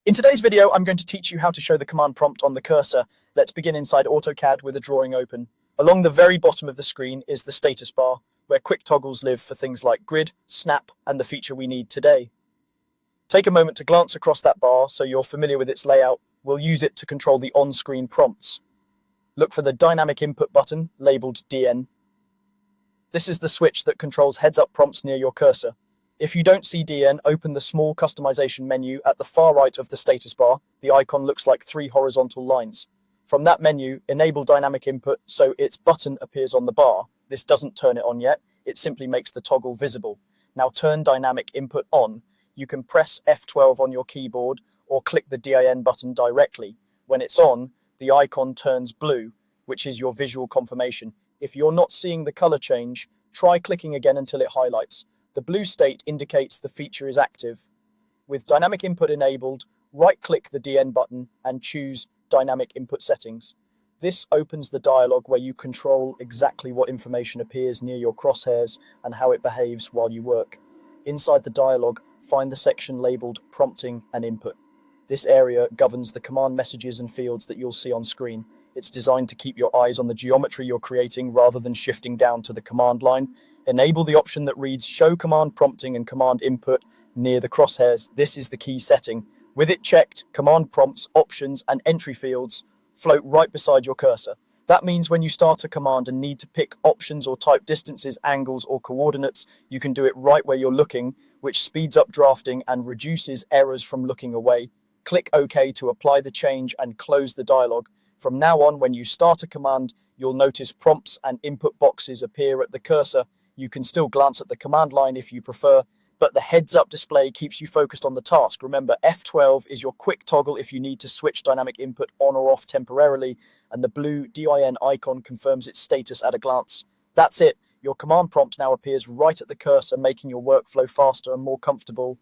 In today's video, I'm going to teach you how to show the command prompt on the cursor. Let's begin inside AutoCAD with a drawing open. Along the very bottom of the screen is the status bar, where quick toggles live for things like grid, snap, and the feature we need today. Take a moment to glance across that bar so you're familiar with its layout. We'll use it to control the on-screen prompts. Look for the dynamic input button, labeled DN. This is the switch that controls heads-up prompts near your cursor. If you don't see DN, open the small customization menu at the far right of the status bar. The icon looks like 3 horizontal lines. From that menu, enable dynamic input so its button appears on the bar. This doesn't turn it on yet, it simply makes the toggle visible. Now turn dynamic input on. You can press F12 on your keyboard or click the DIN button directly. When it's on, the icon turns blue, which is your visual confirmation. If you're not seeing the color change, try clicking again until it highlights. The blue state indicates the feature is active. With dynamic input enabled, right-click the DN button and choose Dynamic Input Settings. This opens the dialog where you control exactly what information appears near your crosshairs and how it behaves while you work. Inside the dialog, find the section labeled Prompting and Input. This area governs the command messages and fields that you'll see on screen. It's designed to keep your eyes on the geometry you're creating rather than shifting down to the command line. Enable the option that reads Show Command Prompting and Command Input near the crosshairs. This is the key setting. With it checked, command prompts, options, and entry fields float right beside your cursor. That means when you start a command and need to pick options or type distances, angles, or coordinates, you can do it right where you're looking, which speeds up drafting and reduces errors from looking away. Click OK to apply the change and close the dialog. From now on, when you start a command, you'll notice prompts and input boxes appear at the cursor. You can still glance at the command line if you prefer, but the heads-up display keeps you focused on the task. Remember, F12 is your quick toggle if you need to switch dynamic input on or off temporarily, and the blue DIN icon confirms its status at a glance. That's it. Your command prompt now appears right at the cursor, making your workflow faster and more comfortable.